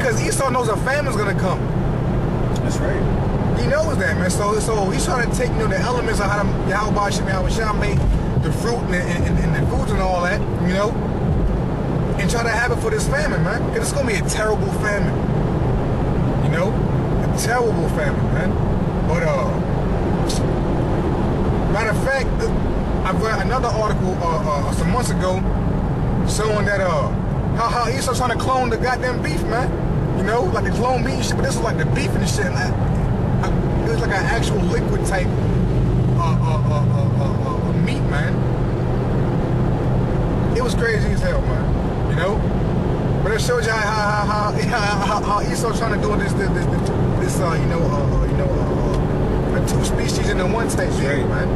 because Esau knows a famine's gonna come. That's right. He knows that, man. So he's trying to take, you know, the elements of how Yahweh made the fruit and the foods and all that, you know, and try to have it for this famine, man. Because it's gonna be a terrible famine, you know, a terrible famine, man. But matter of fact, I've read another article some months ago showing that how Esau's trying to clone the goddamn beef, man. You know, like the clone meat and shit, but this was like the beef and the shit. It was like an actual liquid type meat, man. It was crazy as hell, man. You know, but it shows you how Esau's trying to do this a two species in the one type thing, man.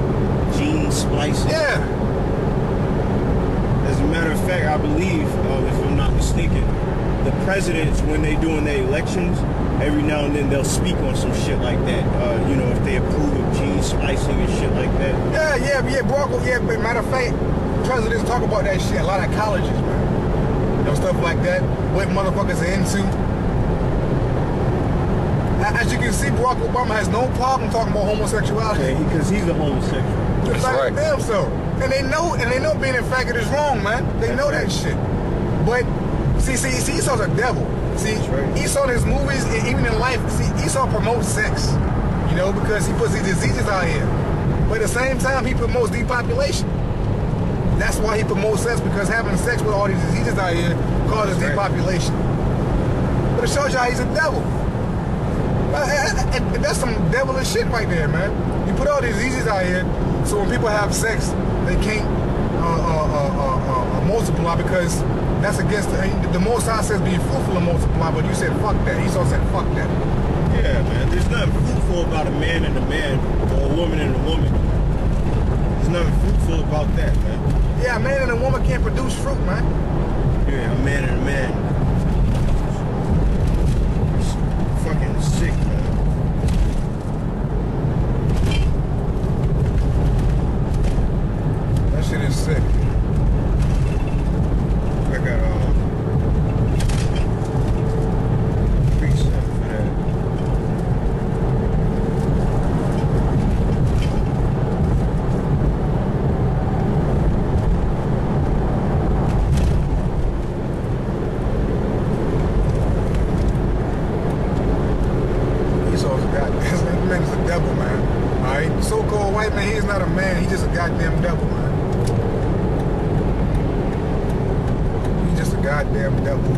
Gene splicing. Yeah. As a matter of fact, I believe, if I'm not mistaken, the presidents, when they doing their elections, every now and then they'll speak on some shit like that. You know, if they approve of gene splicing and shit like that. Yeah, Barack. Yeah, but matter of fact, presidents talk about that shit a lot at colleges, man. You know, stuff like that. What motherfuckers are into. As you can see, Barack Obama has no problem talking about homosexuality. Yeah, because he's a homosexual. That's right. Damn so. And they know being a faggot is wrong, man. They know that shit. But see, Esau's a devil. See, Esau in his movies, and even in life, see, Esau promotes sex. You know, because he puts these diseases out here. But at the same time, he promotes depopulation. That's why he promotes sex, because having sex with all these diseases out here causes depopulation. But it shows you how he's a devil. And that's some devilish shit right there, man. You put all these diseases out here, so when people have sex, they can't multiply, because that's against the Most High says be fruitful and multiply, but you said fuck that. Esau said fuck that. Yeah, man. There's nothing fruitful about a man and a man, or a woman and a woman. There's nothing fruitful about that, man. Yeah, a man and a woman can't produce fruit, man. Yeah, a man and a man. It's fucking sick, man. That shit is sick. I got preset for that. Esau's this man is a devil, man. Alright? So-called white man, he's not a man, he's just a goddamn devil, man. Goddamn devil,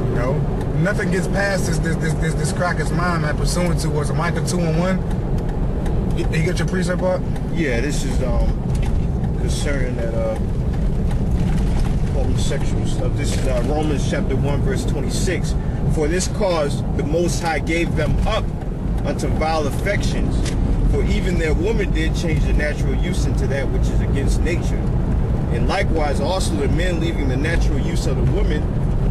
you know. Nothing gets past this cracker's mind, man. Pursuant to was Micah 2:1. You get your precept part? Yeah, this is concerning that homosexual stuff. This is Romans chapter 1 verse 26. For this cause the Most High gave them up unto vile affections, for even their woman did change the natural use into that which is against nature. And likewise also the men, leaving the natural use of the woman,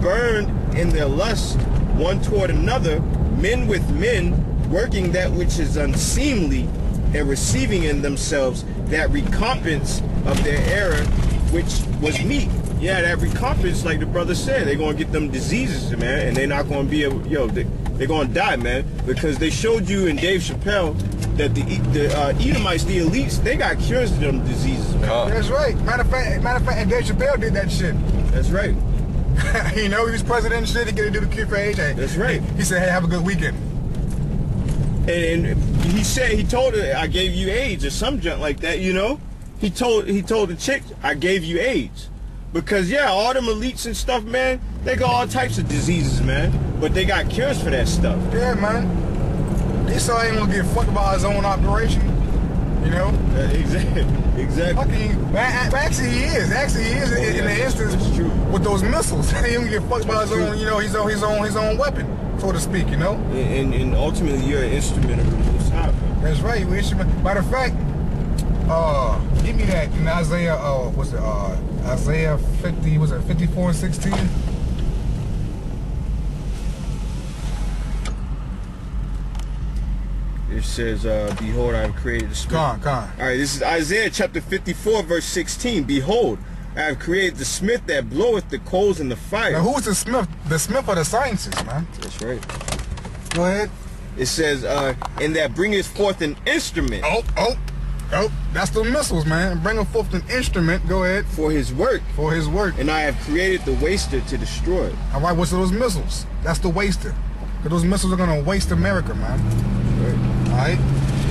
burned in their lust one toward another, men with men, working that which is unseemly, and receiving in themselves that recompense of their error which was meet. Yeah, that recompense, like the brother said, they're going to get them diseases, man, and they're not going to be able, they're going to die, man, because they showed you in Dave Chappelle that the Edomites, the elites, they got cures to them diseases, man. That's right. Matter of fact, and Dave Chappelle did that shit. That's right. You know, he was president and shit, he get to do the cure for AIDS. That's right. He said, hey, have a good weekend. And he told her, I gave you AIDS or some junk like that, you know? He told the chick, I gave you AIDS. Because, yeah, all them elites and stuff, man, they got all types of diseases, man. But they got cures for that stuff. Yeah, man. Esau ain't gonna get fucked about his own operation, you know? Exactly. Actually, he is. In the instance with those missiles. He ain't gonna get fucked by his own, you know, his own weapon, so to speak, you know? And ultimately, you're an instrument of the Most High. That's right, you're an instrument. Matter of fact, give me that in Isaiah, Isaiah 50, was it 54:16? It says, behold, I have created the spirit. Come on. All right, this is Isaiah chapter 54, verse 16. Behold, I have created the smith that bloweth the coals in the fire. Now, who's the smith? The smith of the sciences, man. That's right. Go ahead. It says, and that bringeth forth an instrument. Oh, that's the missiles, man. Bringing forth an instrument. Go ahead. For his work. For his work. And I have created the waster to destroy it. All right, what's those missiles? That's the waster. Because those missiles are going to waste America, man. Right. All right.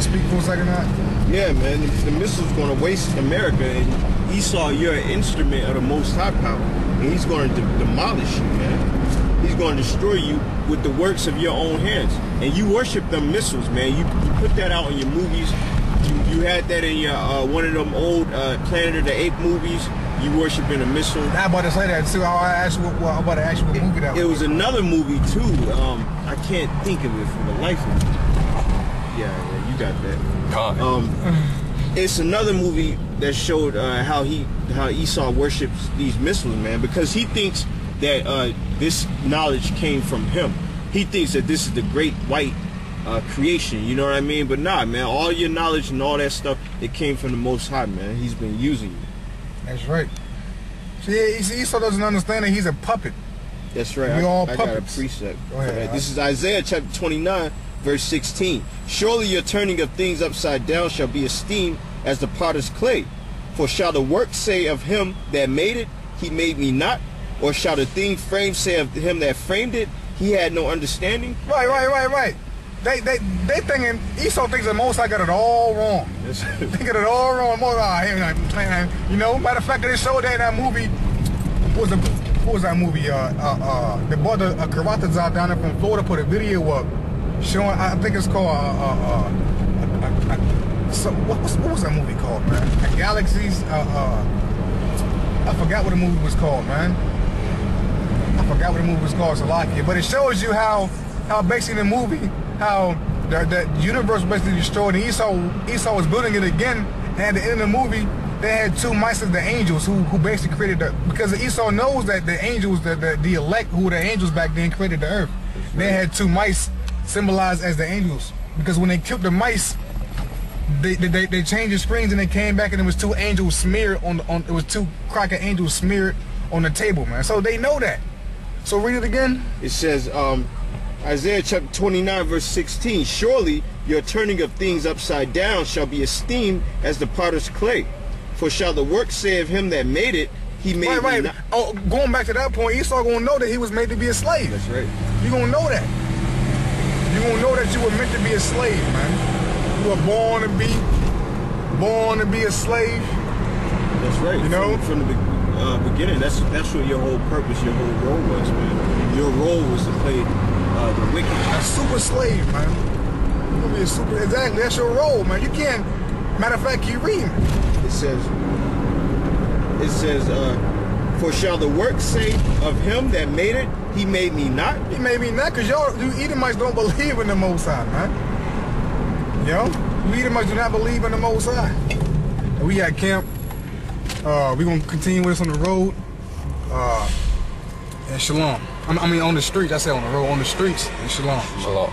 Speak for a second, man. Yeah, man. The missile's going to waste America. And Esau, you're an instrument of the Most High Power. And he's going to demolish you, man. He's going to destroy you with the works of your own hands. And you worship them missiles, man. You put that out in your movies. You had that in your one of them old Planet of the Apes movies. You worshiping a missile. I'm about to say that too. I'm about to ask you what movie that was. It was another movie too. I can't think of it for the life of me. Yeah, you got that. It's another movie that showed how Esau worships these missiles, man, because he thinks that this knowledge came from him. He thinks that this is the great white creation, you know what I mean? But nah, man, all your knowledge and all that stuff, it came from the Most High, man. He's been using you. That's right. See, Esau doesn't understand that he's a puppet. That's right. We all I puppets. got a precept. Go ahead. This is Isaiah chapter 29, verse 16. Surely your turning of things upside down shall be esteemed as the potter's clay. For shall the work say of him that made it, he made me not? Or shall the thing framed say of him that framed it, he had no understanding? Right. They thinking, Esau thinks that Most High got it all wrong. They got it all wrong. You know, matter of fact, they showed that in that movie. What was that movie? The brother Karatazar down there from Florida put a video up showing, I think it's called, what was that movie called, man? Galaxies, I forgot what the movie was called, man. I forgot what the movie was called, Salakia. But it shows you how basically in the movie, how the universe was basically destroyed, and Esau was building it again, and at the end of the movie, they had two mice as the angels who basically created the, because Esau knows that the angels, the elect, who were the angels back then, created the earth. Right. They had two mice symbolized as the angels, because when they killed the mice, they changed the screens and they came back and it was two angels smeared it was two cracker angels smeared on the table, man. So they know that. So read it again. It says, Isaiah chapter 29 verse 16, surely your turning of things upside down shall be esteemed as the potter's clay. For shall the work say of him that made it, he made me not. Oh, going back to that point, Esau gonna know that he was made to be a slave. That's right. You gonna know that. You gonna know that you were meant to be a slave, man. You were born to be a slave. That's right. You know, from the beginning, that's what your whole purpose, your whole role was, man. Your role was to play the wicked. A super slave, man. You're gonna be a super. Exactly, that's your role, man. You can't. Matter of fact, keep reading. It says, for shall the work say of him that made it, he made me not? He made me not, because you Edomites don't believe in the Most High, man. You Edomites do not believe in the Most High. And we at camp. We're going to continue with us on the road. And shalom. I mean, on the streets. I said on the road, on the streets. And shalom. Shalom.